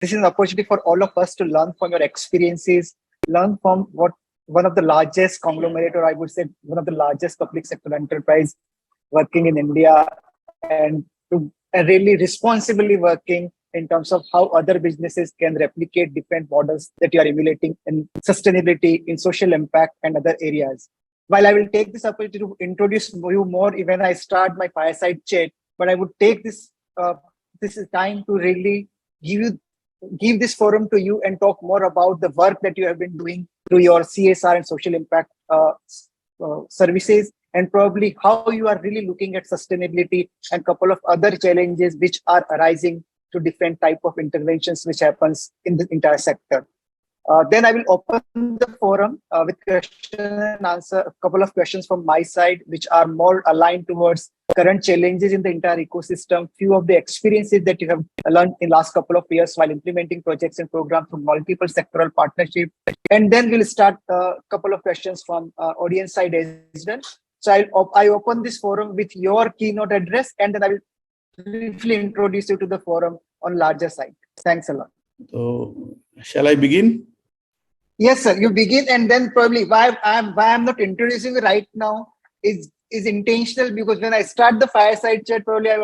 This is an opportunity for all of us to learn from your experiences, learn from what one of the largest conglomerate, or I would say one of the largest public sector enterprise working in India, and to really responsibly working in terms of how other businesses can replicate different models that you are emulating in sustainability, in social impact, and other areas. While I will take this opportunity to introduce you more when I start my fireside chat, but I would take this is time to really give this forum to you and talk more about the work that you have been doing through your CSR and social impact services, and probably how you are really looking at sustainability and couple of other challenges which are arising to different type of interventions which happens in the entire sector. Then I will open the forum with question and answer, a couple of questions from my side, which are more aligned towards current challenges in the entire ecosystem, few of the experiences that you have learned in last couple of years while implementing projects and programs from multiple sectoral partnership. And then we'll start a couple of questions from audience side as well. So I open this forum with your keynote address, and then I will briefly introduce you to the forum on larger side. Thanks a lot. So, shall I begin? Yes, sir. You begin, and then probably why I'm not introducing you right now is intentional, because when I start the fireside chat, probably I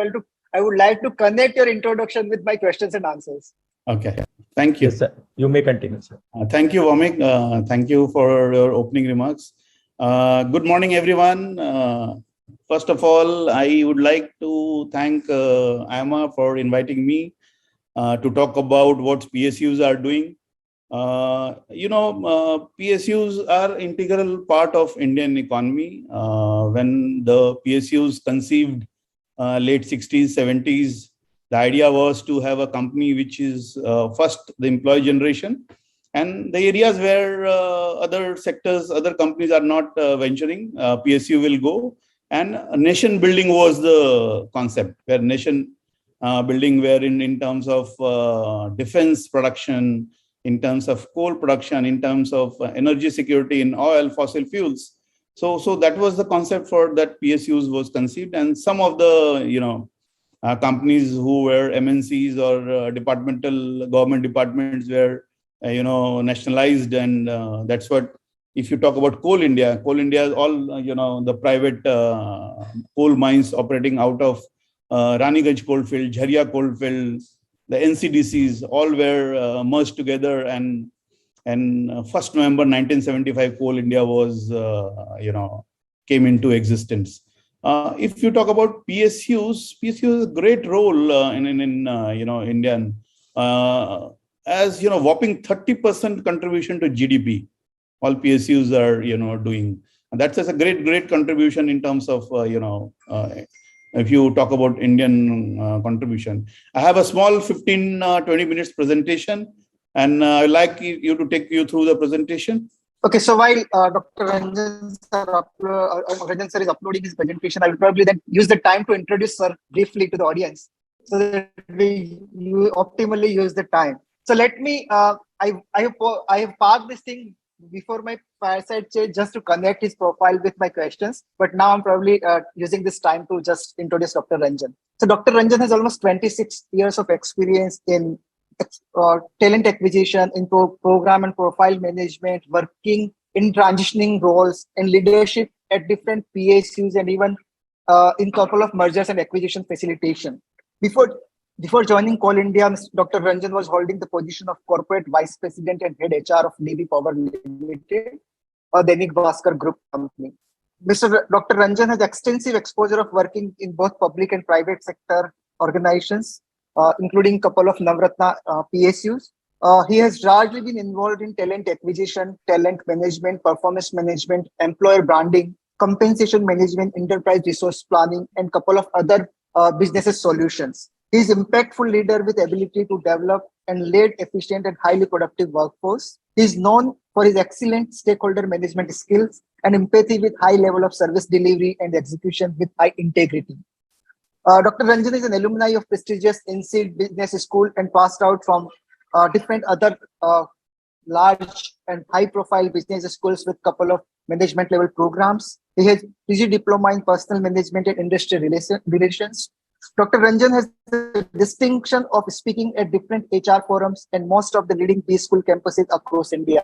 would like to connect your introduction with my questions and answers. Okay. Thank you. Yes, sir. You may continue, sir. Thank you, Bhomik. Thank you for your opening remarks. Good morning, everyone. First of all, I would like to thank AIMA for inviting me to talk about what PSUs are doing. PSUs are integral part of Indian economy. When the PSUs conceived late 60s, 70s, the idea was to have a company which is first the employee generation, and the areas where other sectors, other companies are not venturing, PSU will go. And nation building was the concept, where nation building were in terms of defense production, in terms of coal production, in terms of energy security in oil, fossil fuels. So that was the concept for that PSUs was conceived. And some of the, companies who were MNCs or departmental government departments were, nationalized. And that's what, if you talk about Coal India is all, the private coal mines operating out of Raniganj coalfield, Jharia coalfield, the NCDCs all were merged together, and 1st November 1975, Coal India was, came into existence. If you talk about PSUs has a great role in Indian, as whopping 30% contribution to GDP. All PSUs are, doing. And that's a great contribution in terms of, if you talk about Indian contribution. I have a small 15-20 minutes presentation, and I'd like you to take you through the presentation. Okay, so while Dr. Ranjan sir is uploading his presentation, I will probably then use the time to introduce sir briefly to the audience, so that you optimally use the time. So let me, I have parked this thing before my fireside chat just to connect his profile with my questions. But now I'm probably using this time to just introduce Dr. Ranjan. So Dr. Ranjan has almost 26 years of experience in talent acquisition, in program and profile management, working in transitioning roles and leadership at different PSUs, and even in couple of mergers and acquisition facilitation. Before joining Coal India, Dr. Ranjan was holding the position of Corporate Vice President and Head HR of Navy Power Limited, a Dainik Bhaskar Group company. Dr. Ranjan has extensive exposure of working in both public and private sector organizations, including a couple of Navratna PSUs. He has largely been involved in talent acquisition, talent management, performance management, employer branding, compensation management, enterprise resource planning, and couple of other business solutions. He is an impactful leader with ability to develop and lead efficient and highly productive workforce. He is known for his excellent stakeholder management skills and empathy with high level of service delivery and execution with high integrity. Dr. Ranjan is an alumni of prestigious NC Business School and passed out from different other large and high-profile business schools with couple of management level programs. He has PG diploma in personal management and industry relations, Dr. Ranjan has the distinction of speaking at different HR forums and most of the leading B-school campuses across India.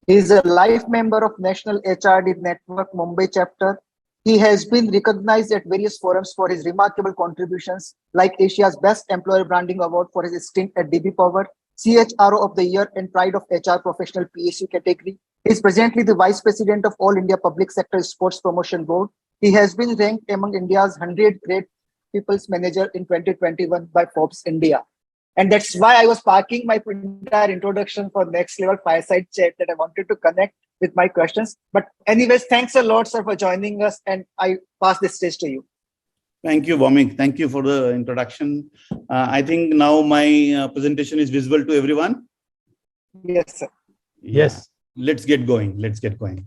He is a life member of National HRD Network Mumbai chapter. He has been recognized at various forums for his remarkable contributions, like Asia's Best Employer Branding Award for his stint at DB Power, CHRO of the Year and Pride of HR Professional PSU category. He is presently the Vice President of All India Public Sector Sports Promotion Board. He has been ranked among India's 100 Great People's Manager in 2021 by Forbes India. And that's why I was parking my entire introduction for next level fireside chat, that I wanted to connect with my questions. But anyways, thanks a lot, sir, for joining us. And I pass this stage to you. Thank you, Bhomik. Thank you for the introduction. I think now my presentation is visible to everyone. Yes, sir. Yes. Let's get going. Let's get going.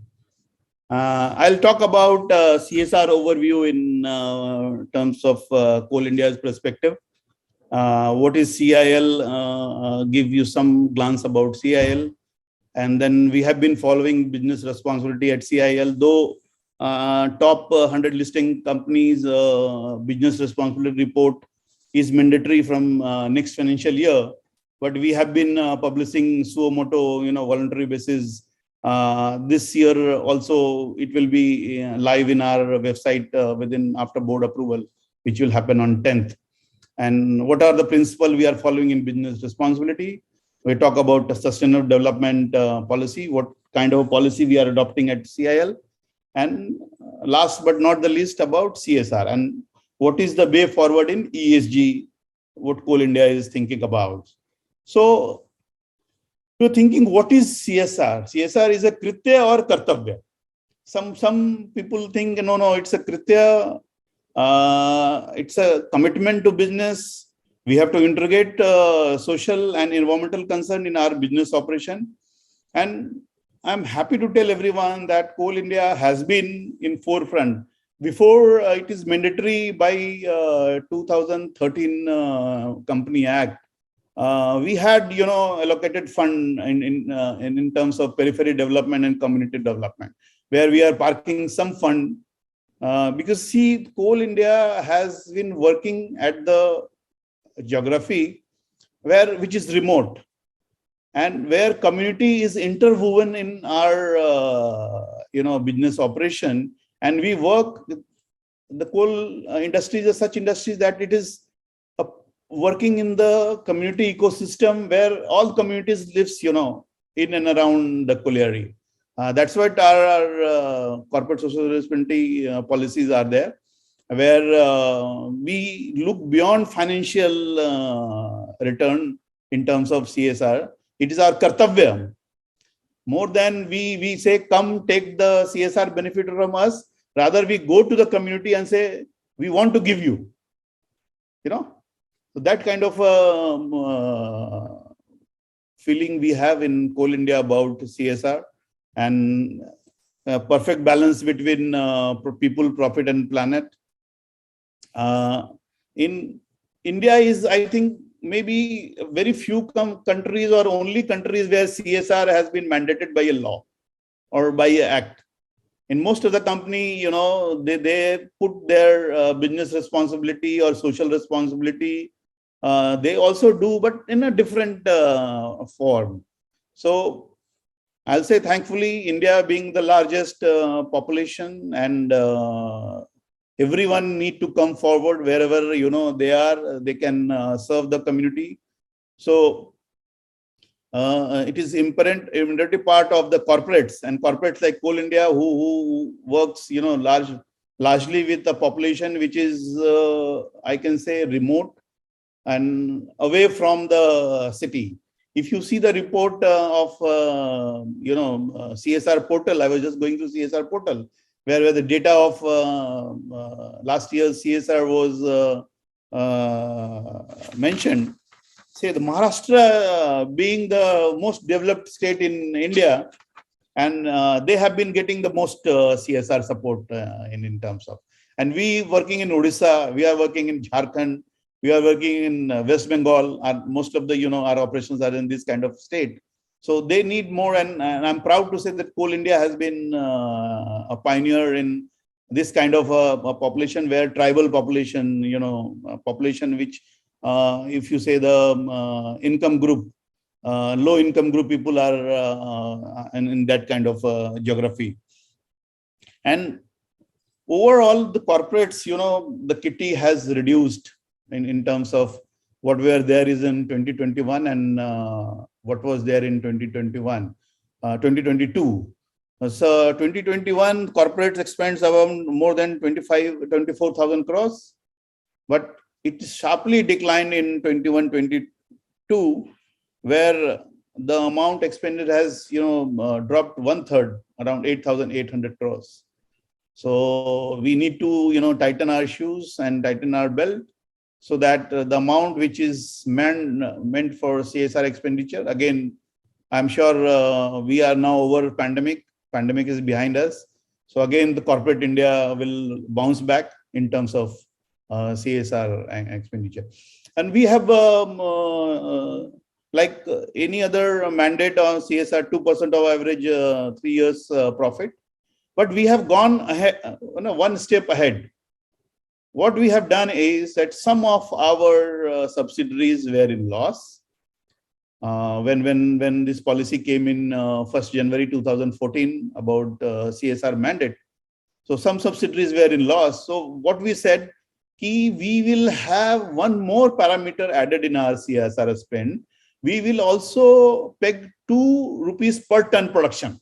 I'll talk about CSR overview in terms of Coal India's perspective. What is CIL? Give you some glance about CIL. And then we have been following business responsibility at CIL, though top 100 listing companies business responsibility report is mandatory from next financial year. But we have been publishing suo moto, voluntary basis. This year also, it will be live in our website after board approval, which will happen on 10th. And what are the principles we are following in business responsibility? We talk about sustainable development policy, what kind of a policy we are adopting at CIL. And last but not the least, about CSR and what is the way forward in ESG, what Coal India is thinking about. So, you're thinking, what is CSR? CSR is a kritya or kartavya. Some people think, no, it's a kritya. It's a commitment to business. We have to integrate social and environmental concern in our business operation. And I'm happy to tell everyone that Coal India has been in forefront. Before it is mandatory by 2013 Company Act. We had, allocated fund in terms of periphery development and community development, where we are parking some fund because Coal India has been working at the geography which is remote and where community is interwoven in our business operation, and we work. The coal industries are such industries that it is working in the community ecosystem where all communities lives, in and around the colliery. That's what our corporate social responsibility policies are there, where we look beyond financial return in terms of CSR. It is our kartavya. More than we say, come take the CSR benefit from us, rather we go to the community and say, we want to give you, So that kind of feeling we have in Coal India about CSR, and perfect balance between people, profit, and planet. In India is, I think, maybe very few countries or only countries where CSR has been mandated by a law or by an act. In most of the company, they put their business responsibility or social responsibility. They also do, but in a different form. So I'll say, thankfully, India being the largest population, and everyone need to come forward wherever they are. They can serve the community. So it is imperative part of the corporates, and corporates like Coal India who works largely with the population which is I can say remote and away from the city. If you see the report of CSR portal, I was just going through CSR portal where the data of last year's CSR was mentioned. Say the Maharashtra being the most developed state in India, and they have been getting the most CSR support in terms of. And we working in Odisha, we are working in Jharkhand, we are working in West Bengal. Most of the our operations are in this kind of state. So they need more, and I'm proud to say that Coal India has been a pioneer in this kind of a population where tribal population, population which, if you say the income group, low income group people are in that kind of geography. And overall, the corporates, the kitty has reduced in terms of what were there is in 2021 and what was there in 2022. So 2021 corporates expense around more than 24,000 crores, but it sharply declined in 21-22, where the amount expended has dropped 1/3, around 8,800 crores. So we need to tighten our shoes and tighten our belt, so that the amount which is meant for CSR expenditure, again, I'm sure we are now over pandemic. Pandemic is behind us. So again, the corporate India will bounce back in terms of CSR expenditure. And we have, like any other mandate on CSR, 2% of average 3 years profit. But we have gone ahead, one step ahead. What we have done is that some of our subsidiaries were in loss. When this policy came in 1st January 2014 about CSR mandate, so some subsidiaries were in loss. So what we said, we will have one more parameter added in our CSR spend. We will also peg 2 rupees per ton production.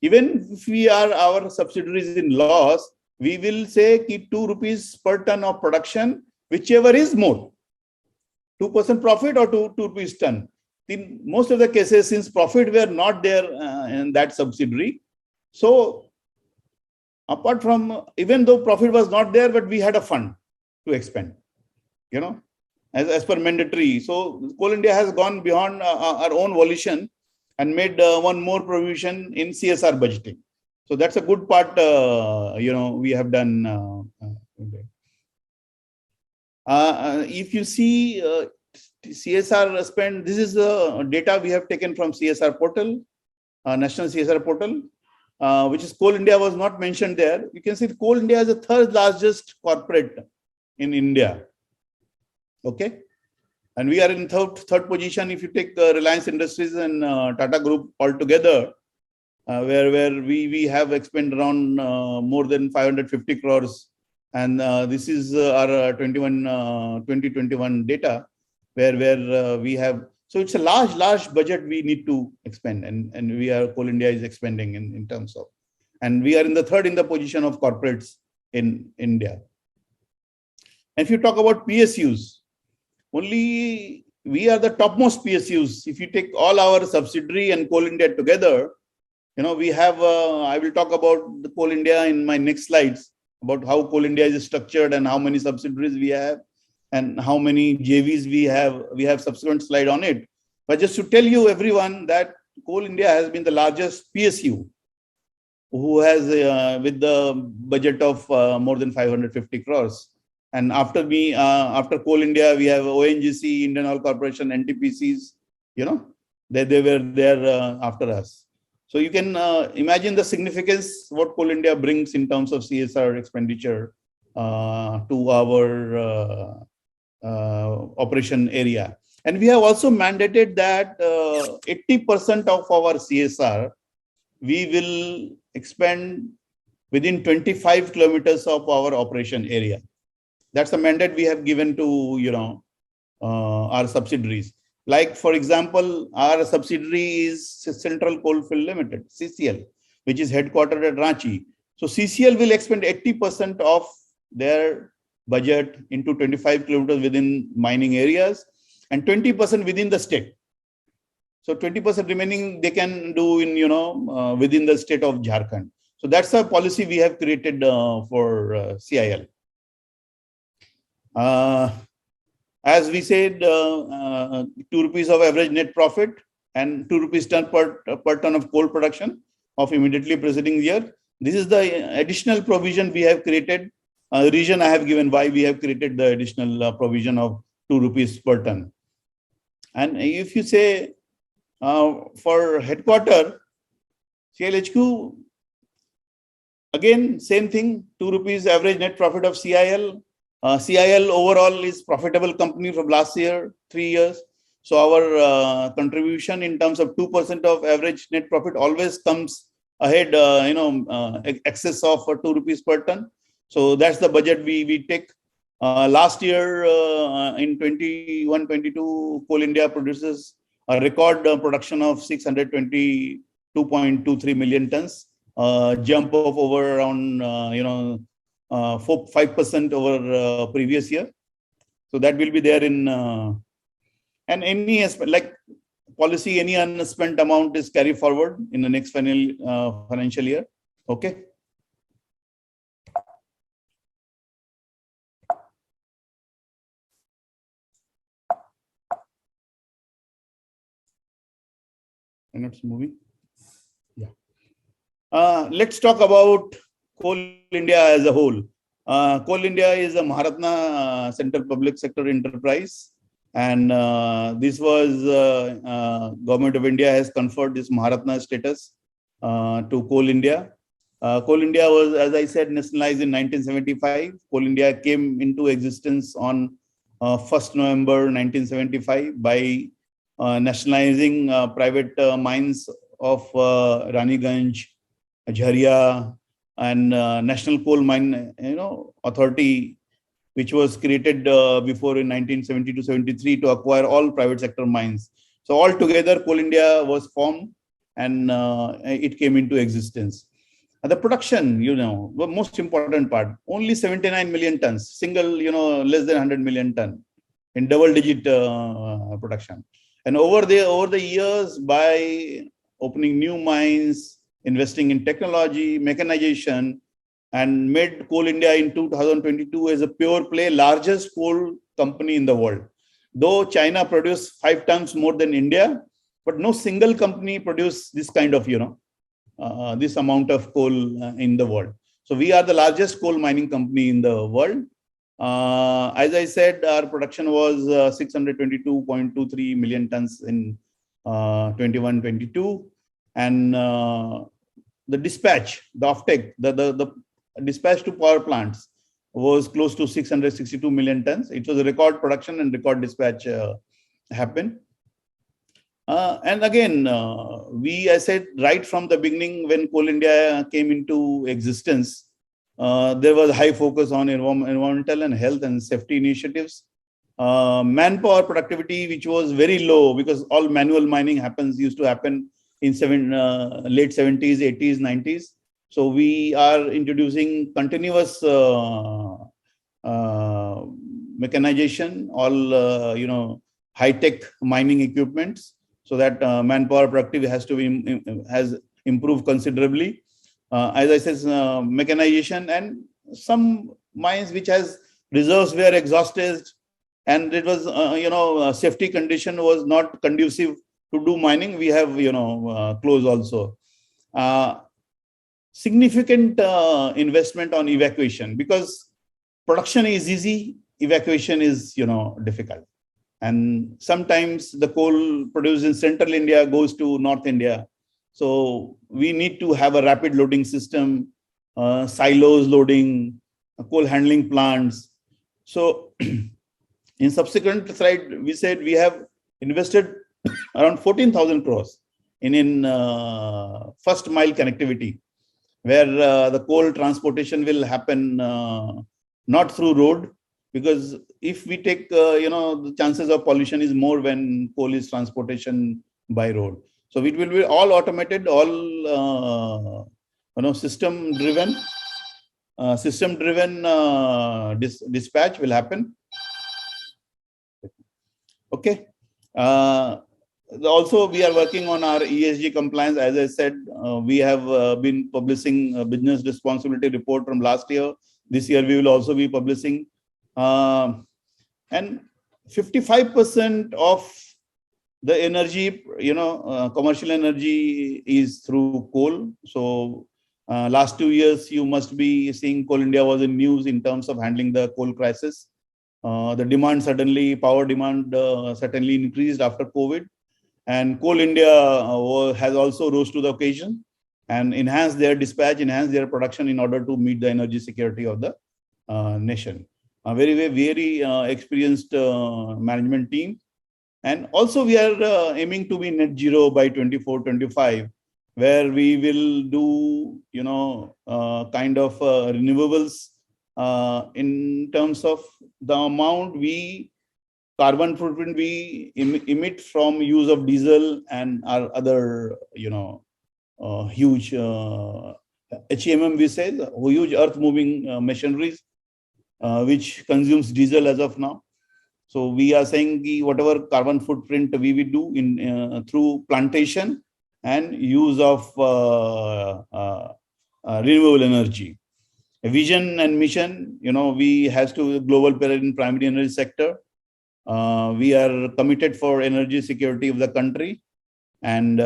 Even if our subsidiaries in loss, we will say 2 rupees per ton of production, whichever is more, 2% profit or 2 rupees ton. In most of the cases, since profit were not there in that subsidiary, so apart from, even though profit was not there, but we had a fund to expend, as per mandatory. So Coal India has gone beyond our own volition and made one more provision in CSR budgeting. So that's a good part, we have done. If you see CSR spend, this is the data we have taken from CSR portal, National CSR portal, which is Coal India was not mentioned there. You can see Coal India is the 3rd largest corporate in India. Okay. And we are in third position if you take Reliance Industries and Tata Group altogether, where we have expended around more than 550 crores. And this is our 2021 data, where we have. So it's a large budget we need to expend, and Coal India is expending in terms of. And we are in the 3rd in the position of corporates in India. And if you talk about PSUs, only we are the topmost PSUs. If you take all our subsidiary and Coal India together, we have, I will talk about the Coal India in my next slides, about how Coal India is structured and how many subsidiaries we have and how many JVs we have. We have subsequent slide on it. But just to tell you everyone that Coal India has been the largest PSU who has, with the budget of more than 550 crores. And after me, after Coal India, we have ONGC, Indian Oil Corporation, NTPCs, they were there after us. So you can imagine the significance what Coal India brings in terms of CSR expenditure to our operation area. And we have also mandated that 80% of our CSR, we will expend within 25 kilometers of our operation area. That's a mandate we have given to, our subsidiaries. Like, for example, our subsidiary is Central Coalfield Limited, CCL, which is headquartered at Ranchi. So CCL will expend 80% of their budget into 25 kilometers within mining areas and 20% within the state. So 20% remaining they can do in, within the state of Jharkhand. So that's a policy we have created for CIL. As we said, 2 rupees of average net profit and 2 rupees ton per ton of coal production of immediately preceding year. This is the additional provision we have created. The reason I have given why we have created the additional provision of 2 rupees per ton. And if you say for headquarter, CLHQ, Again, same thing, 2 rupees average net profit of CIL. CIL overall is profitable company from last year, 3 years. So our contribution in terms of 2% of average net profit always comes ahead, excess of 2 rupees per ton. So that's the budget we take. Last year in 21-22, Coal India produces a record production of 622.23 million tons, jump of over around 5% over previous year. So that will be there in and any like policy, any unspent amount is carried forward in the next financial year. Okay. And it's moving. Yeah. Let's talk about Coal India as a whole. Coal India is a Maharatna Central Public Sector Enterprise, and this was Government of India has conferred this Maharatna status to Coal India. Coal India was, as I said, nationalized in 1975. Coal India came into existence on 1st November 1975 by nationalizing private mines of Raniganj, Jharia, and National Coal Mine, Authority, which was created before in 1972-73 to acquire all private sector mines. So altogether, Coal India was formed, and it came into existence. The production, the most important part, only 79 million tons, single, less than 100 million ton in double-digit production. And over the years, by opening new mines, investing in technology, mechanization, and made Coal India in 2022 as a pure play largest coal company in the world. Though China produced 5 times more than India, but no single company produced this kind of, this amount of coal in the world. So we are the largest coal mining company in the world. As I said, our production was 622.23 million tons in 21-22. And the dispatch, the offtake, the dispatch to power plants was close to 662 million tons. It was a record production and record dispatch happened. And again, I said right from the beginning when Coal India came into existence, there was a high focus on environmental and health and safety initiatives. Manpower productivity, which was very low because all manual mining used to happen in late 70s, 80s, 90s. So we are introducing continuous mechanization, all high-tech mining equipments, so that manpower productivity has improved considerably. As I said, mechanization, and some mines which has reserves were exhausted, and it was safety condition was not conducive to do mining. We have closed also. Significant investment on evacuation, because production is easy, evacuation is difficult. And sometimes the coal produced in central India goes to North India. So we need to have a rapid loading system, silos loading, coal handling plants. So in subsequent slide, we said we have invested around 14,000 crores in first mile connectivity, where the coal transportation will happen not through road, because if we take, the chances of pollution is more when coal is transportation by road. So it will be all automated, all system driven dispatch will happen. Okay. Also, we are working on our ESG compliance. As I said, we have been publishing a business responsibility report from last year. This year, we will also be publishing. And 55% of the energy, commercial energy is through coal. So last 2 years, you must be seeing Coal India was in news in terms of handling the coal crisis. The demand power demand certainly increased after COVID. And Coal India has also rose to the occasion. and enhance their dispatch, enhance their production in order to meet the energy security of the nation. A very experienced management team. And also we are aiming to be net zero by 24-25, where we will do, kind of renewables in terms of the amount carbon footprint we emit from use of diesel and our other, huge HEMM, we say, huge earth moving machineries, which consumes diesel as of now. So we are saying whatever carbon footprint we will do in through plantation and use of renewable energy. A vision and mission, we has to global player in primary energy sector. We are committed for energy security of the country and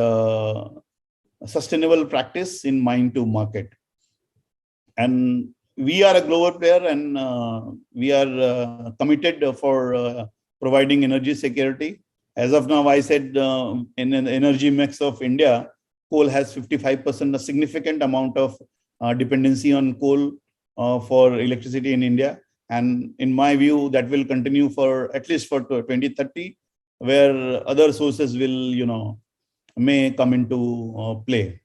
sustainable practice in mind to market. And we are a global player, and we are committed for providing energy security. As of now, I said in an energy mix of India, coal has 55%, a significant amount of dependency on coal for electricity in India. And in my view, that will continue for at least for 2030, where other sources will, may come into play.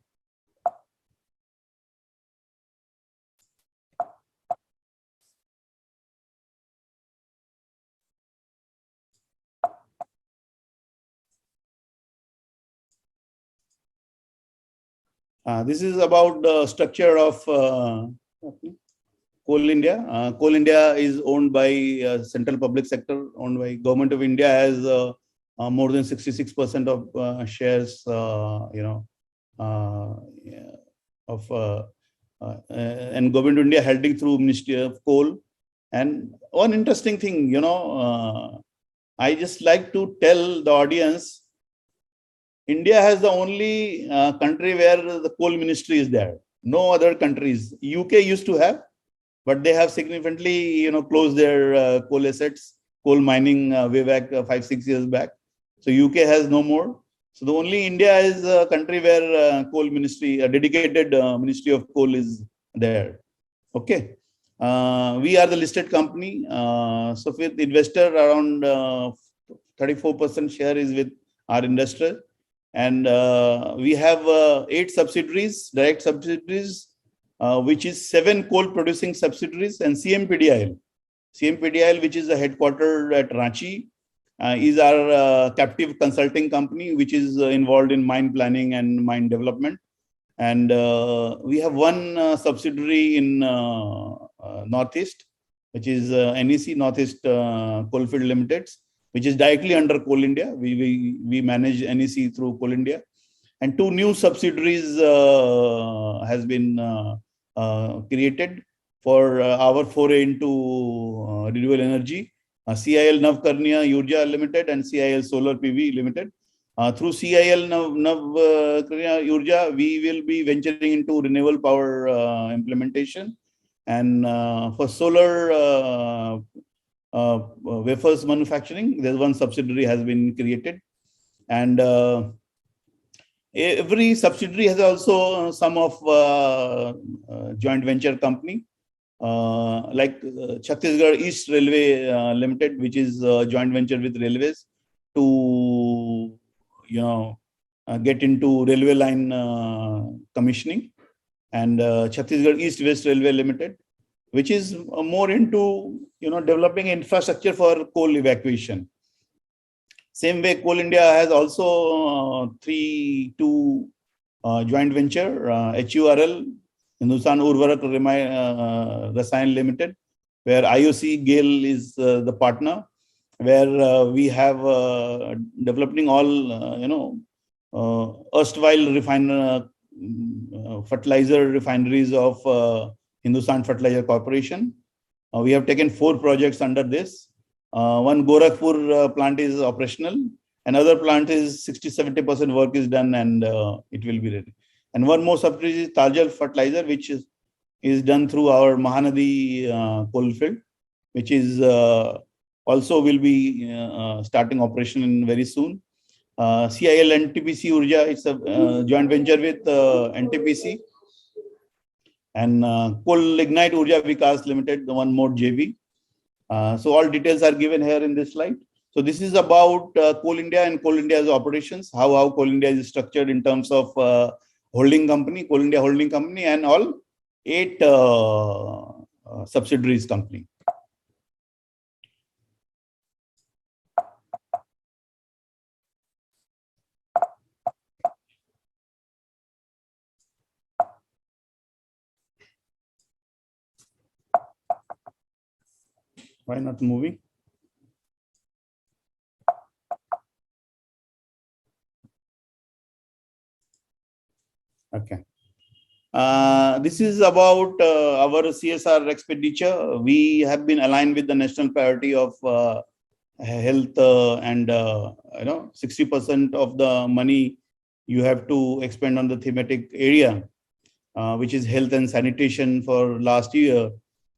This is about the structure of Coal India. Coal India is owned by central public sector, owned by Government of India, has more than 66% of shares, and Government of India holding through Ministry of Coal. And one interesting thing, I just like to tell the audience, India has the only country where the coal ministry is there. No other countries. UK used to have, but they have significantly, closed their coal assets, coal mining way back 5-6 years back. So UK has no more. So the only India is a country where coal ministry, a dedicated ministry of coal is there. Okay. We are the listed company. So with investor around 34% share is with our investor. And we have 8 subsidiaries, direct subsidiaries, which is 7 coal producing subsidiaries, and CMPDIL. CMPDIL, which is the headquarter at Ranchi, is our captive consulting company, which is involved in mine planning and mine development. And we have one subsidiary in Northeast, which is NEC, Northeast Coalfield Limited, which is directly under Coal India. We manage NEC through Coal India. And 2 new subsidiaries has been created for our foray into renewable energy. CIL Navkarniya Urja Limited and CIL Solar PV Limited. Through CIL Navkarniya Urja, we will be venturing into renewable power implementation. And for solar wafers manufacturing, there's one subsidiary has been created. And every subsidiary has also some of joint venture company, like Chhattisgarh East Railway Limited, which is a joint venture with railways to, get into railway line commissioning. And Chhattisgarh East West Railway Limited, which is more into, developing infrastructure for coal evacuation. Same way, Coal India has also 2 joint venture, HURL, Hindustan Urvarak Rasayan Limited, where IOC GAIL is the partner, where we have developing all, erstwhile fertilizer refineries of Hindustan Fertilizer Corporation. We have taken 4 projects under this. One Gorakhpur plant is operational. Another plant is 60-70% work is done, and it will be ready. And one more subsidiary is Tarjal Fertilizer, which is done through our Mahanadi coalfield, which is also will be starting operation very soon. CIL NTPC Urja, it's a joint venture with NTPC. And Coal Lignite Urja Vikas Limited, the one more JV. So all details are given here in this slide. So this is about Coal India and Coal India's operations, how Coal India is structured in terms of holding company, Coal India holding company, and all 8 subsidiaries company. Why not moving? Okay. This is about our CSR expenditure. We have been aligned with the national priority of health and 60% of the money you have to expend on the thematic area, which is health and sanitation for last year.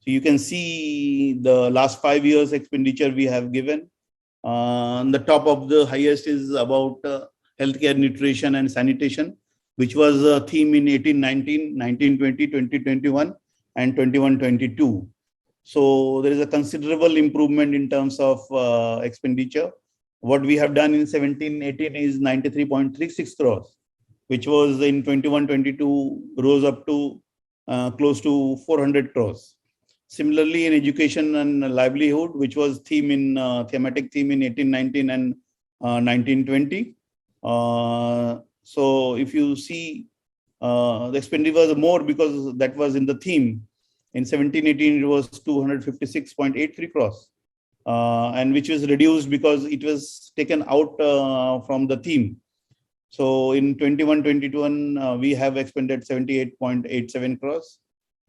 So you can see the last 5 years expenditure we have given. The top of the highest is about healthcare, nutrition and sanitation, which was a theme in 18-19, 19-20, 20-21 and 21-22. So there is a considerable improvement in terms of expenditure. What we have done in 17-18 is 93.36 crores, which was in 21-22 rose up to close to 400 crores. Similarly, in education and livelihood, which was theme in thematic theme in 18-19 and 19-20. So if you see, the expenditure was more because that was in the theme. In 17-18, it was 256.83 crores, and which was reduced because it was taken out from the theme. So in 21-22, we have expended 78.87 crores.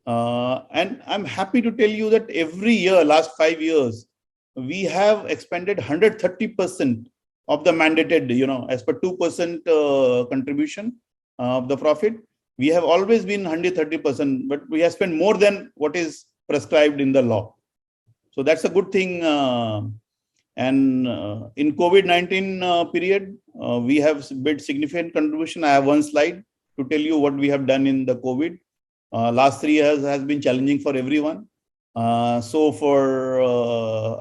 And I'm happy to tell you that every year, last 5 years, we have expended 130% of the mandated, as per 2% contribution of the profit. We have always been 130%, but we have spent more than what is prescribed in the law. So that's a good thing. And in COVID-19 period, we have made significant contribution. I have one slide to tell you what we have done in the COVID. Last 3 years has been challenging for everyone. So for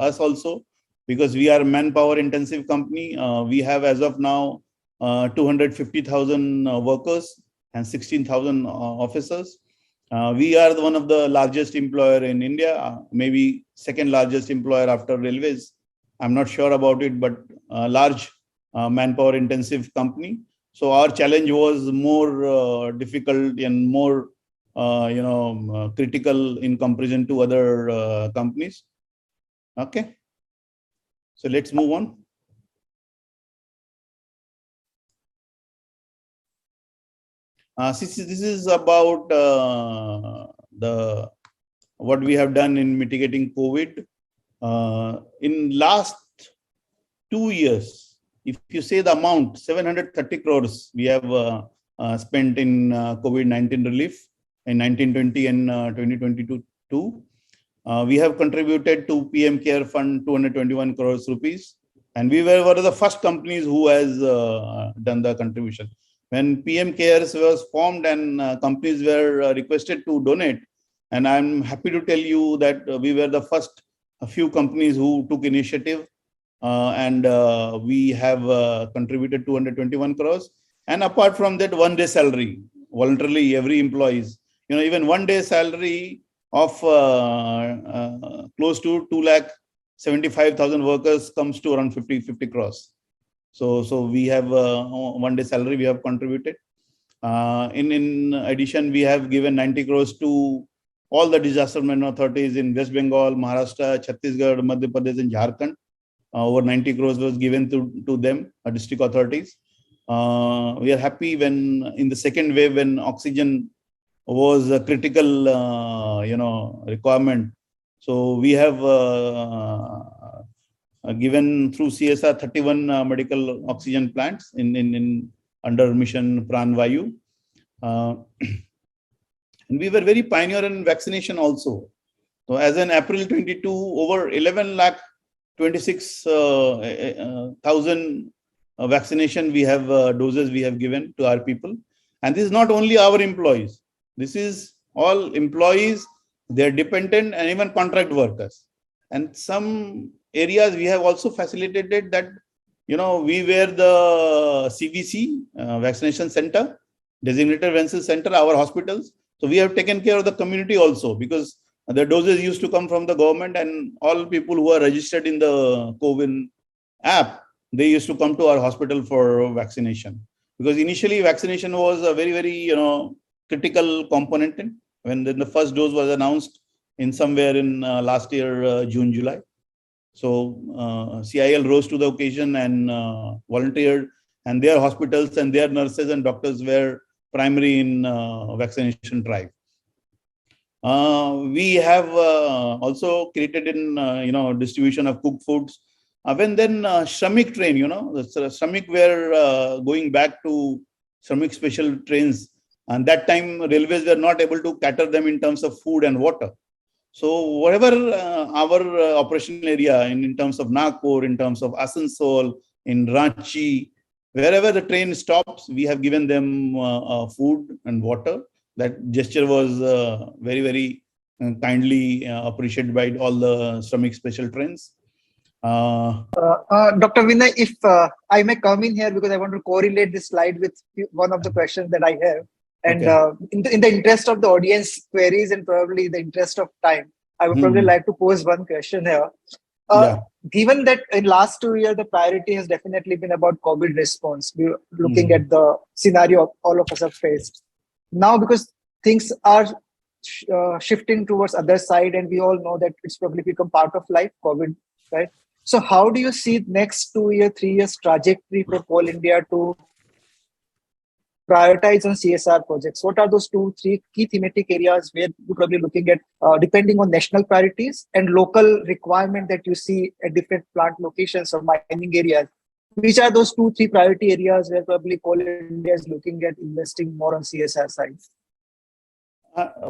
us also, because we are a manpower intensive company, we have as of now 250,000 workers and 16,000 officers. We are one of the largest employer in India, maybe second largest employer after railways. I'm not sure about it, but a large manpower intensive company. So our challenge was more difficult and more critical in comparison to other companies. Okay. So let's move on. This is about what we have done in mitigating COVID. In last 2 years, if you say the amount, 730 crores we have spent in COVID-19 relief in 1920 and 2022. We have contributed to PM Care Fund 221 crores rupees. And we were one of the first companies who has done the contribution. When PM Cares was formed and companies were requested to donate, and I'm happy to tell you that we were the first few companies who took initiative, and we have contributed 221 crores. And apart from that, 1 day salary, voluntarily every employees, even 1 day salary of close to 275,000 workers comes to around 50 crores. So we have 1 day salary we have contributed. In addition, we have given 90 crores to all the disaster management authorities in West Bengal, Maharashtra, Chhattisgarh, Madhya Pradesh, and Jharkhand. Over 90 crores was given to them, district authorities. We are happy when in the second wave, when oxygen was a critical, requirement. So we have given through CSR 31 medical oxygen plants in under mission Pran Vayu. And we were very pioneer in vaccination also. So as in April 22, over 11 lakh 26,000 vaccination we have doses we have given to our people. And this is not only our employees. This is all employees, their dependent, and even contract workers. And some areas we have also facilitated that, we were the CVC, vaccination center, designated vaccination center, our hospitals. So we have taken care of the community also, because the doses used to come from the government, and all people who are registered in the COVID app, they used to come to our hospital for vaccination. Because initially vaccination was a very, very, critical component when the first dose was announced in somewhere in last year, June, July. So CIL rose to the occasion and volunteered, and their hospitals and their nurses and doctors were primary in vaccination drive. We have also created in distribution of cooked foods. When then Shramik train, the Shramik were going back to Shramik special trains, and that time railways were not able to cater them in terms of food and water. So whatever our operational area in terms of Nagpur, in terms of Asansol, in Ranchi, wherever the train stops, we have given them food and water. That gesture was very, very kindly appreciated by all the Shramik special trains. Dr. Vinay, if I may come in here, because I want to correlate this slide with one of the questions that I have. And Okay. In the interest of the audience queries and probably the interest of time, I would probably like to pose one question here. Yeah. Given that in last 2 years, the priority has definitely been about COVID response, looking at the scenario all of us have faced. Now, because things are shifting towards other side, and we all know that it's probably become part of life, COVID, right? So how do you see next 2 year, 3 years trajectory for Coal India to prioritize on CSR projects? What are those 2-3 key thematic areas where you're probably looking at, depending on national priorities and local requirement that you see at different plant locations or mining areas? Which are those 2-3 priority areas where probably Coal India is looking at investing more on CSR side?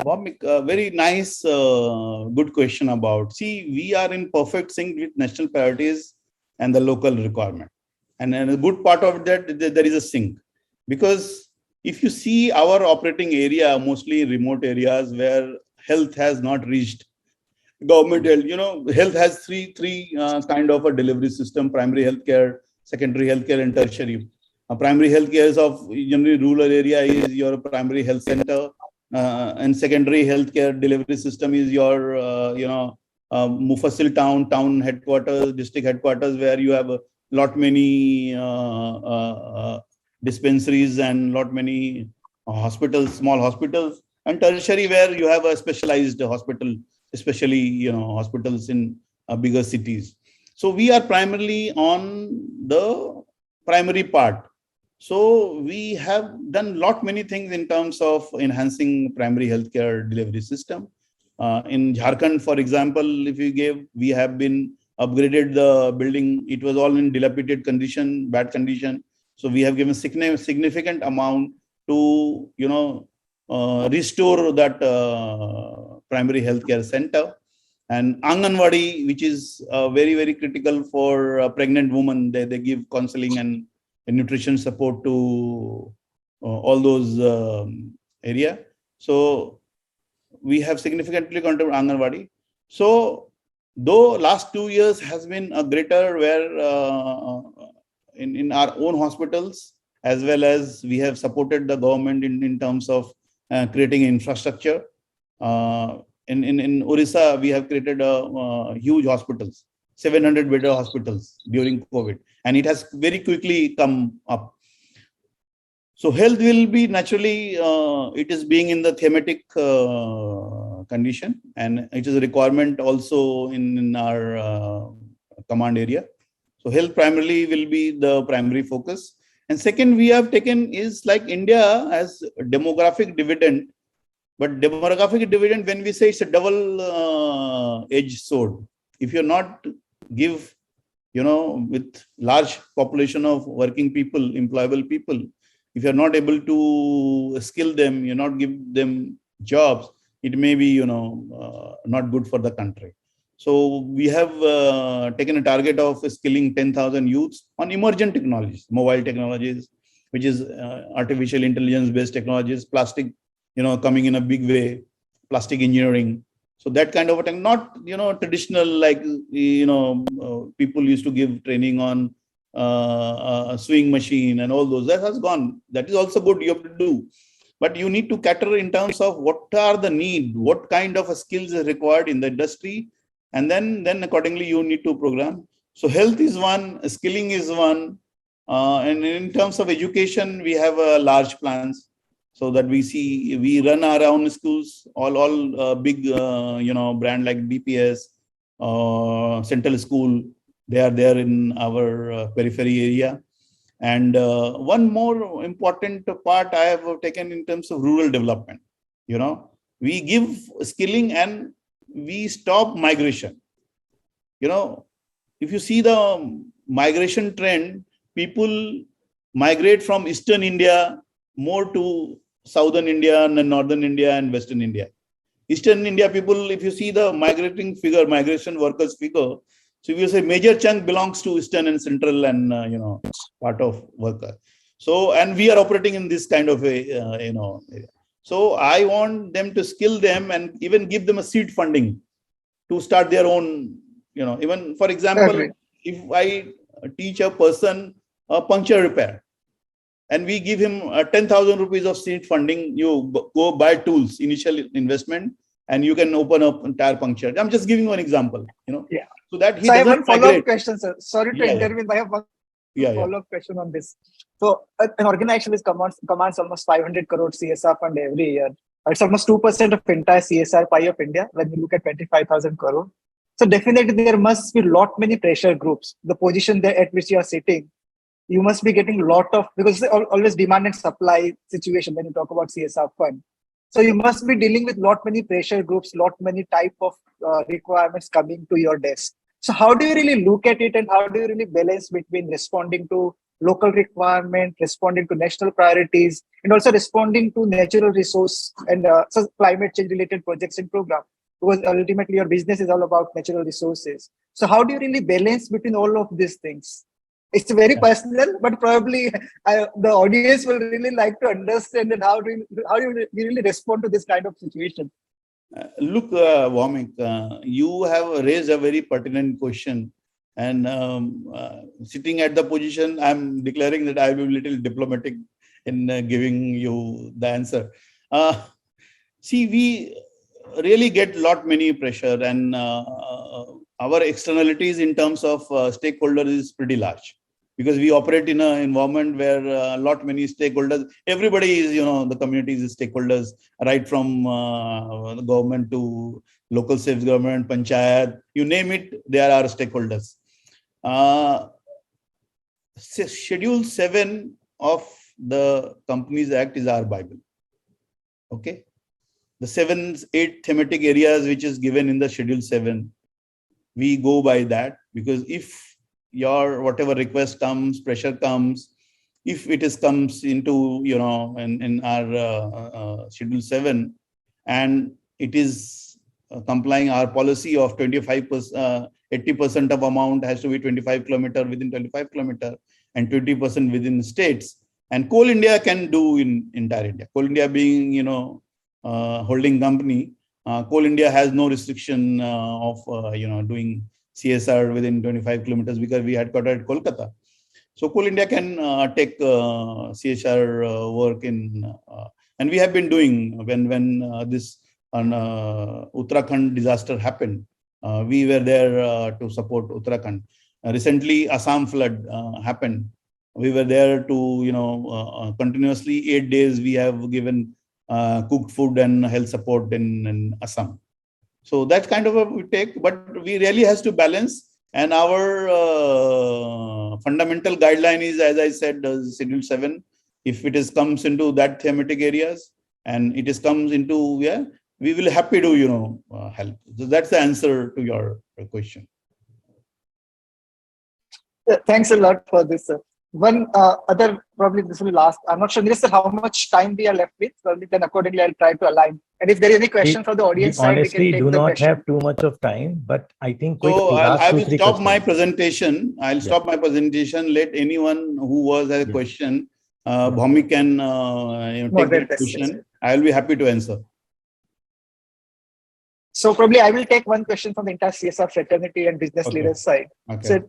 Bhomik, very nice, good question about. See, we are in perfect sync with national priorities and the local requirement. And a good part of that, there is a sync. Because if you see our operating area, mostly remote areas where health has not reached government health, health has three kind of a delivery system: primary healthcare, secondary healthcare, and tertiary. Primary healthcare is of generally rural area is your primary health center, and secondary healthcare delivery system is your Mufassil town headquarters, district headquarters, where you have a lot many dispensaries and lot many hospitals, small hospitals, and tertiary where you have a specialized hospital, especially hospitals in bigger cities. So we are primarily on the primary part. So we have done many things in terms of enhancing primary healthcare delivery system. In Jharkhand, for example, if you give, we have been upgraded the building. It was all in dilapidated condition, bad condition. So we have given significant amount to restore that primary healthcare center. And Anganwadi, which is very, very critical for a pregnant woman, they give counseling and nutrition support to all those area. So we have significantly contributed Anganwadi. So though last 2 years has been a greater where in our own hospitals, as well as we have supported the government in terms of creating infrastructure. In Orissa, we have created huge hospitals, 700-bed hospitals during COVID, and it has very quickly come up. So health will be naturally, it is being in the thematic condition, and it is a requirement also in our command area. So health primarily will be the primary focus. And second, we have taken is like India as demographic dividend. But demographic dividend, when we say it's a double-edged sword, if you're not give, with large population of working people, employable people, if you're not able to skill them, you're not give them jobs, it may be, not good for the country. So we have taken a target of skilling 10,000 youths on emergent technologies, mobile technologies, which is artificial intelligence-based technologies, plastic, coming in a big way, plastic engineering. So that kind of a thing, not, traditional, like, people used to give training on a sewing machine and all those. That has gone. That is also good. You have to do. But you need to cater in terms of what are the need, what kind of skills is required in the industry, and then accordingly you need to program. So health is one, skilling is one, and in terms of education, we have large plans, so that we run our own schools, all big brand like DPS, Central School. They are there in our periphery area. And one more important part I have taken in terms of rural development. We give skilling and we stop migration. If you see the migration trend, people migrate from Eastern India more to Southern India and Northern India and Western India. Eastern India people, if you see the migration workers figure, so we say major chunk belongs to Eastern and Central and part of worker. So, and we are operating in this kind of a area. So I want them to skill them and even give them a seed funding to start their own. Even for example, if I teach a person a puncture repair, and we give him 10,000 rupees of seed funding, you go buy tools, initial investment, and you can open up entire puncture. I'm just giving one example. Yeah. So that he so I have doesn't one follow-up migrate. question, sir. Sorry to intervene. I have one follow-up question on this. So an organization which commands almost 500 crore CSR fund every year. It's almost 2% of entire CSR pie of India when you look at 25,000 crore. So definitely there must be lot many pressure groups. The position there at which you are sitting, you must be getting a lot of, because it's always demand and supply situation when you talk about CSR fund. So you must be dealing with lot many pressure groups, lot many type of requirements coming to your desk. So how do you really look at it, and how do you really balance between responding to local requirement, responding to national priorities, and also responding to natural resource and so climate change related projects and programs? Because ultimately your business is all about natural resources. So how do you really balance between all of these things? It's very personal, but probably the audience will really like to understand and how you really respond to this kind of situation. Look, Bhomik, you have raised a very pertinent question. And sitting at the position, I'm declaring that I will be a little diplomatic in giving you the answer. See, we really get many pressure, and our externalities in terms of stakeholders is pretty large, because we operate in an environment where many stakeholders, everybody is, the communities is stakeholders, right from the government to local self-government, panchayat, you name it, they are our stakeholders. Schedule 7 of the Companies Act is our Bible. Okay. The 8 thematic areas which is given in the Schedule 7, we go by that, because if your whatever request comes, pressure comes, if it comes into, in our Schedule 7, and it is complying our policy of 25%, 80% of amount has to be 25 kilometer within 25 kilometer and 20% within states. And Coal India can do in entire India. Coal India being, holding company, Coal India has no restriction of, doing CSR within 25 kilometers, because we had headquartered at Kolkata. So Coal India can take CSR work in, and we have been doing when this Uttarakhand disaster happened. We were there to support Uttarakhand. Recently, Assam flood happened. We were there to, continuously 8 days we have given cooked food and health support in Assam. So that's kind of a we take, but we really has to balance. And our fundamental guideline is, as I said, Schedule 7. If it comes into that thematic areas and it comes into, we will happy to, help. So that's the answer to your question. Thanks a lot for this, sir. One other, probably this will last. I'm not sure, Minister, how much time we are left with. Probably then accordingly, I'll try to align. And if there is any question from the We audience side, we can honestly take do the not question. have too much of time, but I think quick So last I two, will three stop my questions. presentation. I'll Yeah. stop my presentation. Let anyone who was a Yeah. question, Yeah. Bhomik can take Moderate that this. question. I'll be happy to answer. So probably I will take one question from the entire CSR fraternity and business Okay. leaders side. Okay. So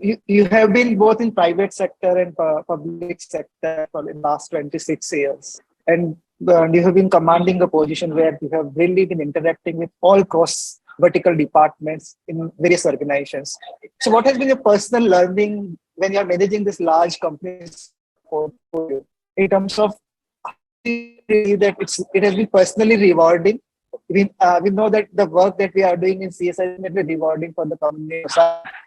you have been both in private sector and public sector for the last 26 years. And you have been commanding a position where you have really been interacting with all cross vertical departments in various organizations. So what has been your personal learning when you are managing this large companies portfolio in terms of that it has been personally rewarding? We know that the work that we are doing in CSR is definitely rewarding for the community.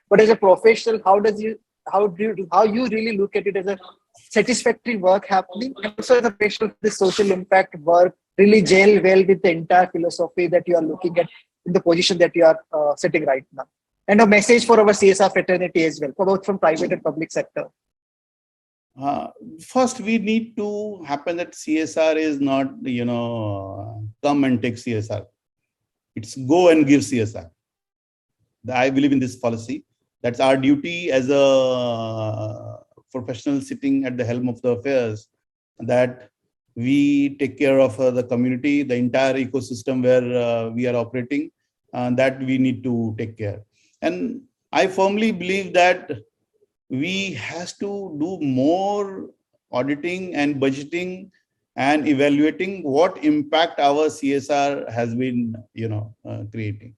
But as a professional, how you really look at it as a satisfactory work happening, and also as a professional, the social impact work really gel well with the entire philosophy that you are looking at in the position that you are sitting right now. And a message for our CSR fraternity as well, for both from private and public sector. First, we need to happen that CSR is not, come and take CSR. It's go and give CSR. I believe in this policy. That's our duty as a professional sitting at the helm of the affairs, that we take care of the community, the entire ecosystem where we are operating, that we need to take care. And I firmly believe that we has to do more auditing and budgeting and evaluating what impact our CSR has been, creating.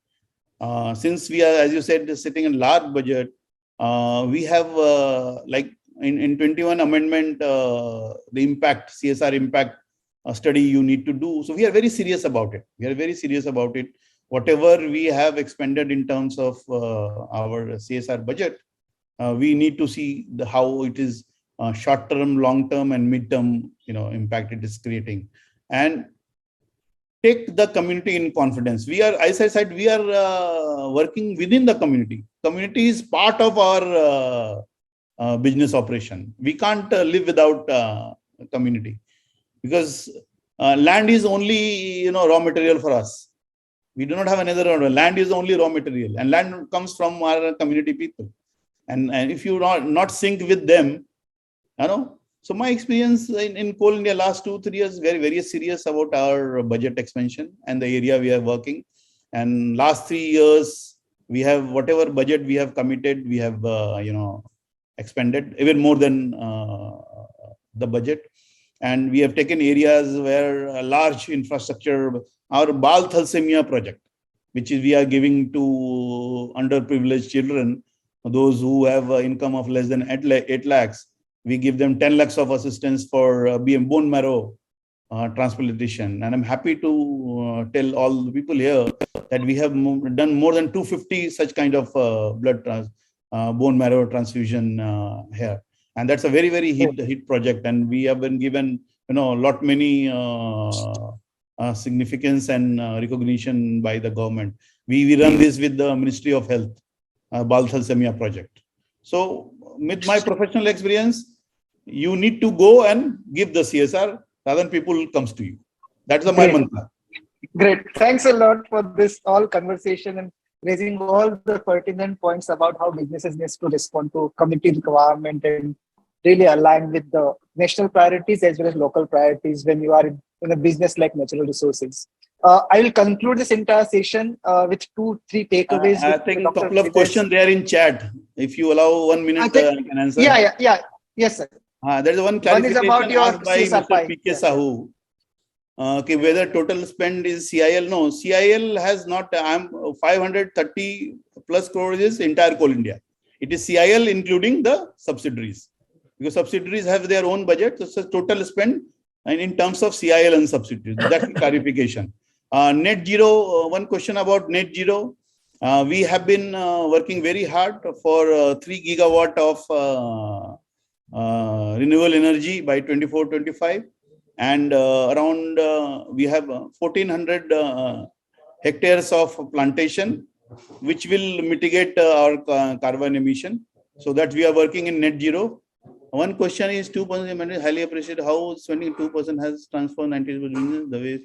Since we are, as you said, sitting in large budget, we have like in 21 amendment, the impact, CSR impact study you need to do. So we are very serious about it. We are very serious about it. Whatever we have expended in terms of our CSR budget, we need to see how it is short-term, long-term, and mid-term, impact it is creating, and take the community in confidence. We are, as I said, we are working within the community. Community is part of our business operation. We can't live without community, because land is only, raw material for us. We do not have another. Land is only raw material, and land comes from our community people. And if you not sync with them, so my experience in Coal India last 2-3 years, very, very serious about our budget expansion and the area we are working. And last 3 years, we have whatever budget we have committed, we have, expended even more than the budget. And we have taken areas where a large infrastructure, our Bal Thalassemia project, which is we are giving to underprivileged children, those who have income of less than 8 lakhs, we give them 10 lakhs of assistance for bone marrow transplantation. And I'm happy to tell all the people here that we have done more than 250 such kind of bone marrow transfusion here. And that's a very, very hit project. And we have been given, lot many significance and recognition by the government. We run this with the Ministry of Health, Bal Thalassemia project. So with my professional experience, you need to go and give the CSR rather than people comes to you. That's my mantra. Great. Thanks a lot for this all conversation and raising all the pertinent points about how businesses need to respond to community requirement and really align with the national priorities as well as local priorities when you are in a business like natural resources. I will conclude this entire session with 2-3 takeaways. I think a couple of questions there in chat. If you allow 1 minute, I can answer. Yeah. Yes, sir. There's one clarification asked by Mr. P.K. Sahu. Whether total spend is CIL? No, CIL has not. I'm 530 plus crores is entire Coal India. It is CIL including the subsidiaries, because subsidiaries have their own budget. So total spend and in terms of CIL and subsidiaries. That's the clarification. Net zero. One question about net zero. We have been working very hard for 3 gigawatt of renewable energy by 24-25. And around we have 1,400 hectares of plantation, which will mitigate our carbon emission, so that we are working in net zero. One question is 2% highly appreciated. How spending 2% has transformed 90 business the way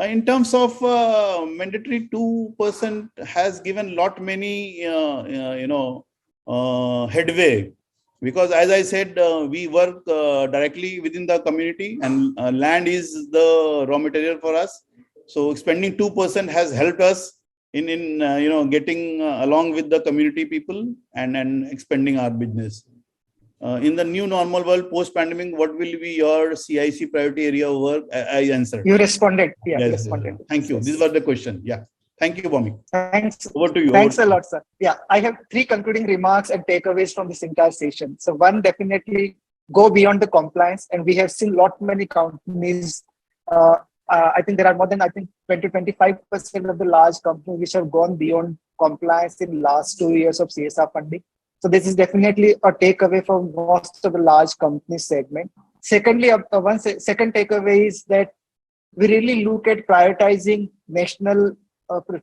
in terms of mandatory 2% has given lot many headway, because as I said, we work directly within the community, and land is the raw material for us. So spending 2% has helped us in getting along with the community people and expanding our business. In the new normal world, post-pandemic, what will be your CIC priority area of work? I answered. You responded. Yeah, Yes, you responded. Thank you. Yes. This was the question. Yeah. Thank you, Bhomik. Thanks. Over to you. Thanks a lot, sir. Yeah, I have 3 concluding remarks and takeaways from this entire session. So one, definitely go beyond the compliance, and we have seen many companies. I think there are more than 20-25% of the large companies which have gone beyond compliance in last 2 years of CSR funding. So this is definitely a takeaway from most of the large company segment. Secondly, second takeaway is that we really look at prioritizing national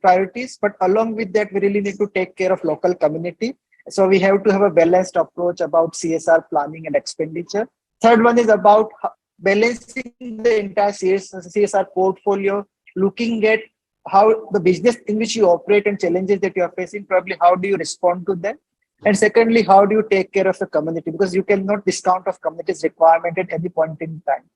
priorities, but along with that, we really need to take care of local community. So we have to have a balanced approach about CSR planning and expenditure. Third one is about balancing the entire CSR portfolio, looking at how the business in which you operate and challenges that you are facing, probably how do you respond to them? And secondly, how do you take care of the community? Because you cannot discount of community's requirement at any point in time.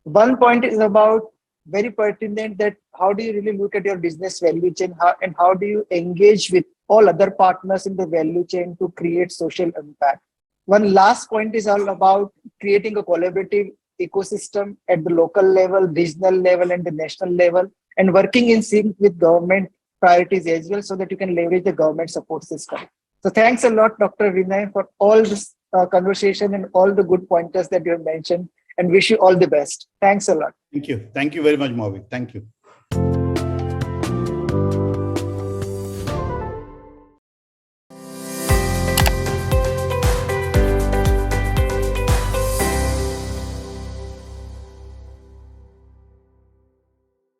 One point is about very pertinent, that how do you really look at your business value chain, and how do you engage with all other partners in the value chain to create social impact? One last point is all about creating a collaborative ecosystem at the local level, regional level, and the national level, and working in sync with government priorities as well, so that you can leverage the government support system. So thanks a lot, Dr. Vinay, for all this conversation and all the good pointers that you have mentioned, and wish you all the best. Thanks a lot. Thank you. Thank you very much, Bhomik. Thank you.